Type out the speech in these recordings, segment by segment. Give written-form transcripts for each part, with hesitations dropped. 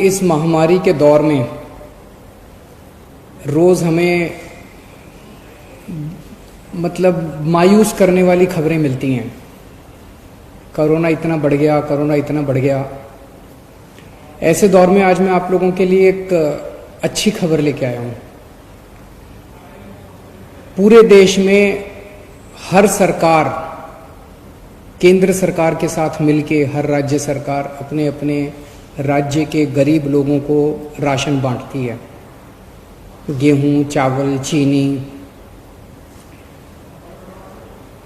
इस महामारी के दौर में रोज़ हमें मायूस करने वाली खबरें मिलती हैं। कोरोना इतना बढ़ गया, कोरोना इतना बढ़ गया। ऐसे दौर में आज मैं आप लोगों के लिए एक अच्छी खबर लेके आया हूँ। पूरे देश में हर सरकार केंद्र सरकार के साथ मिलके हर राज्य सरकार अपने अपने राज्य के गरीब लोगों को राशन बांटती है, गेहूं, चावल, चीनी।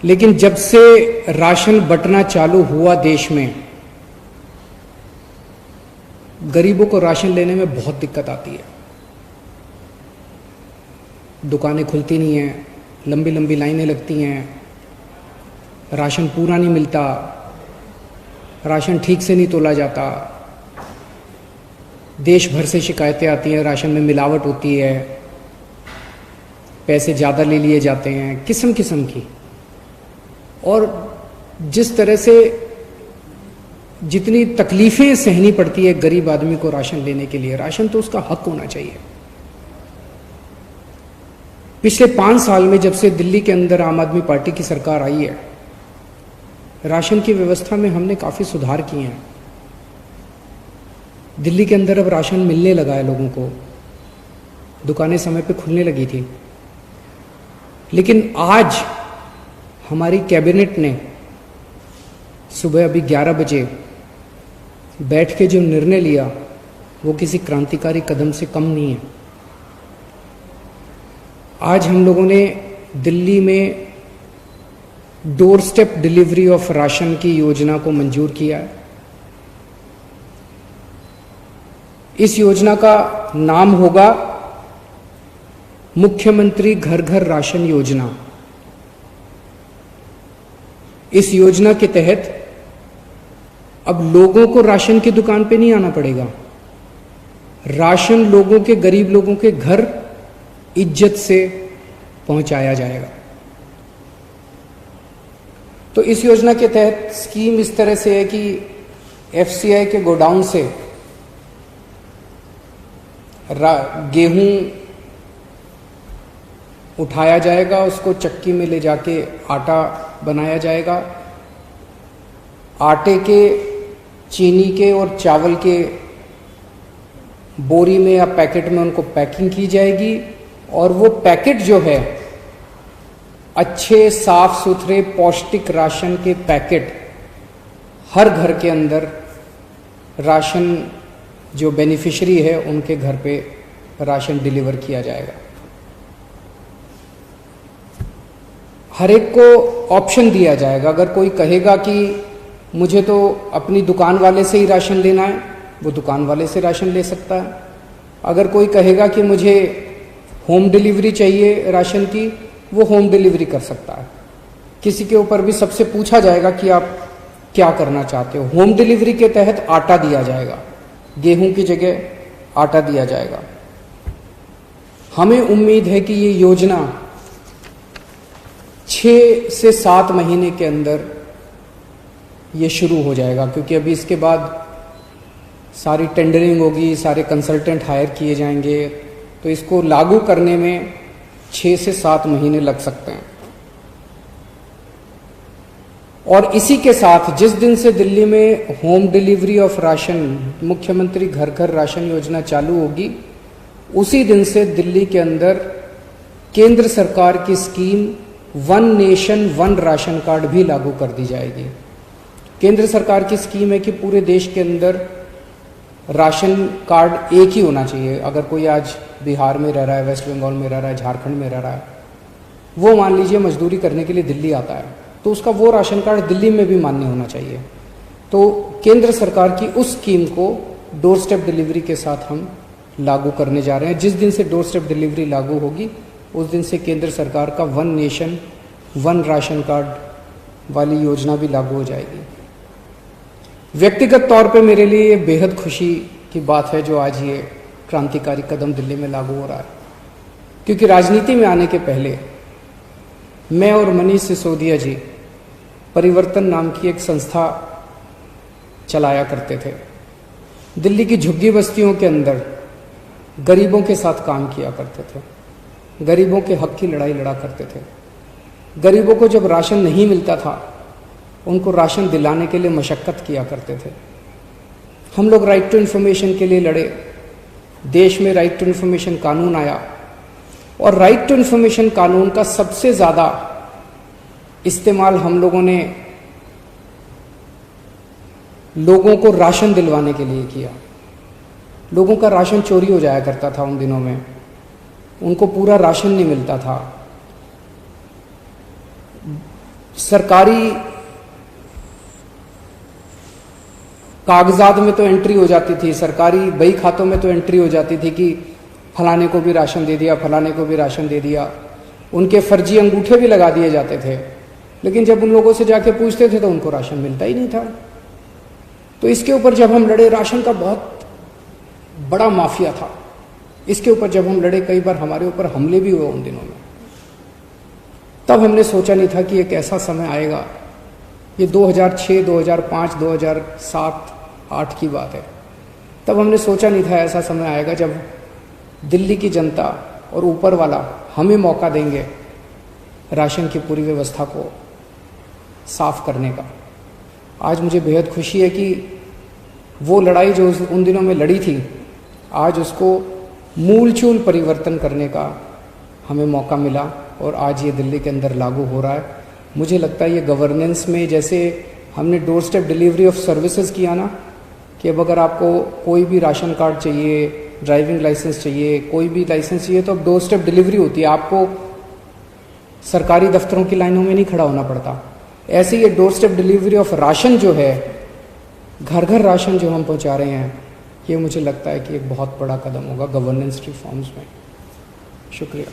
लेकिन जब से राशन बंटना चालू हुआ देश में, गरीबों को राशन लेने में बहुत दिक्कत आती है। दुकानें खुलती नहीं हैं, लंबी लंबी लाइनें लगती हैं, राशन पूरा नहीं मिलता, राशन ठीक से नहीं तोला जाता, देश भर से शिकायतें आती हैं, राशन में मिलावट होती है, पैसे ज़्यादा ले लिए जाते हैं, किस्म किस्म की। और जिस तरह से जितनी तकलीफ़ें सहनी पड़ती है गरीब आदमी को राशन लेने के लिए, राशन तो उसका हक होना चाहिए। पिछले 5 साल में जब से दिल्ली के अंदर आम आदमी पार्टी की सरकार आई है, राशन की व्यवस्था में हमने काफ़ी सुधार किए हैं। दिल्ली के अंदर अब राशन मिलने लगा है लोगों को, दुकानें समय पे खुलने लगी थी। लेकिन आज हमारी कैबिनेट ने सुबह अभी 11 बजे बैठ के जो निर्णय लिया, वो किसी क्रांतिकारी कदम से कम नहीं है। आज हम लोगों ने दिल्ली में door step delivery of ration की योजना को मंजूर किया है। इस योजना का नाम होगा मुख्यमंत्री घर घर राशन योजना। इस योजना के तहत अब लोगों को राशन की दुकान पे नहीं आना पड़ेगा, राशन लोगों के, गरीब लोगों के घर इज्जत से पहुंचाया जाएगा। तो इस योजना के तहत स्कीम इस तरह से है कि एफसीआई के गोडाउन से गेहूं उठाया जाएगा, उसको चक्की में ले जाके आटा बनाया जाएगा। आटे के, चीनी के और चावल के बोरी में या पैकेट में उनको पैकिंग की जाएगी, और वो पैकेट जो है अच्छे साफ सुथरे पौष्टिक राशन के पैकेट हर घर के अंदर राशन जो बेनिफिशियरी है उनके घर पे राशन डिलीवर किया जाएगा। हर एक को ऑप्शन दिया जाएगा। अगर कोई कहेगा कि मुझे तो अपनी दुकान वाले से ही राशन लेना है, वो दुकान वाले से राशन ले सकता है। अगर कोई कहेगा कि मुझे होम डिलीवरी चाहिए राशन की, वो होम डिलीवरी कर सकता है। किसी के ऊपर भी सबसे पूछा जाएगा कि आप क्या करना चाहते हो। होम डिलीवरी के तहत आटा दिया जाएगा, गेहूं की जगह आटा दिया जाएगा। हमें उम्मीद है कि ये योजना 6 से 7 महीने के अंदर ये शुरू हो जाएगा, क्योंकि अभी इसके बाद सारी टेंडरिंग होगी, सारे कंसल्टेंट हायर किए जाएंगे, तो इसको लागू करने में 6 से 7 महीने लग सकते हैं। और इसी के साथ जिस दिन से दिल्ली में होम डिलीवरी ऑफ राशन, मुख्यमंत्री घर घर राशन योजना चालू होगी, उसी दिन से दिल्ली के अंदर केंद्र सरकार की scheme one nation one ration card भी लागू कर दी जाएगी। केंद्र सरकार की स्कीम है कि पूरे देश के अंदर राशन कार्ड एक ही होना चाहिए। अगर कोई आज बिहार में रह रहा है, वेस्ट बंगाल में रह रहा है, झारखंड में रह रहा है, वो मान लीजिए मजदूरी करने के लिए दिल्ली आता है, तो उसका वो राशन कार्ड दिल्ली में भी मान्य होना चाहिए। तो केंद्र सरकार की उस स्कीम को डोर स्टेप डिलीवरी के साथ हम लागू करने जा रहे हैं। जिस दिन से डोर स्टेप डिलीवरी लागू होगी, उस दिन से केंद्र सरकार का one nation one ration card वाली योजना भी लागू हो जाएगी। व्यक्तिगत तौर पे मेरे लिए ये बेहद खुशी की बात है जो आज ये क्रांतिकारी कदम दिल्ली में लागू हो रहा है, क्योंकि राजनीति में आने के पहले मैं और मनीष सिसोदिया जी परिवर्तन नाम की एक संस्था चलाया करते थे। दिल्ली की झुग्गी बस्तियों के अंदर गरीबों के साथ काम किया करते थे, गरीबों के हक की लड़ाई लड़ा करते थे। गरीबों को जब राशन नहीं मिलता था, उनको राशन दिलाने के लिए मशक्क़त किया करते थे। हम लोग राइट टू इन्फॉर्मेशन के लिए लड़े, देश में राइट टू इन्फॉर्मेशन कानून आया, और राइट टू इन्फॉर्मेशन कानून का सबसे ज़्यादा इस्तेमाल हम लोगों ने लोगों को राशन दिलवाने के लिए किया। लोगों का राशन चोरी हो जाया करता था उन दिनों में, उनको पूरा राशन नहीं मिलता था। सरकारी कागजात में तो एंट्री हो जाती थी, सरकारी बही खातों में तो एंट्री हो जाती थी कि फलाने को भी राशन दे दिया, फलाने को भी राशन दे दिया। उनके फर्जी अंगूठे भी लगा दिए जाते थे, लेकिन जब उन लोगों से जाके पूछते थे तो उनको राशन मिलता ही नहीं था। तो इसके ऊपर जब हम लड़े, राशन का बहुत बड़ा माफिया था, इसके ऊपर जब हम लड़े, कई बार हमारे ऊपर हमले भी हुए उन दिनों में। तब हमने सोचा नहीं था कि एक ऐसा समय आएगा, ये 2006, 2005, 2007, 2008 की बात है। तब हमने सोचा नहीं था ऐसा समय आएगा जब दिल्ली की जनता और ऊपर वाला हमें मौका देंगे राशन की पूरी व्यवस्था को साफ करने का। आज मुझे बेहद खुशी है कि वो लड़ाई जो उन दिनों में लड़ी थी, आज उसको मूलचूल परिवर्तन करने का हमें मौका मिला, और आज ये दिल्ली के अंदर लागू हो रहा है। मुझे लगता है ये गवर्नेंस में, जैसे हमने door step delivery of services किया ना, कि अब अगर आपको कोई भी राशन कार्ड चाहिए, ड्राइविंग लाइसेंस चाहिए, कोई भी लाइसेंस चाहिए, तो अब डोर स्टेप डिलीवरी होती है, आपको सरकारी दफ्तरों की लाइनों में नहीं खड़ा होना पड़ता। ऐसे ये door step delivery of ration जो है, घर घर राशन जो हम पहुंचा रहे हैं, ये मुझे लगता है कि एक बहुत बड़ा कदम होगा गवर्नेंस रिफॉर्म्स में। शुक्रिया।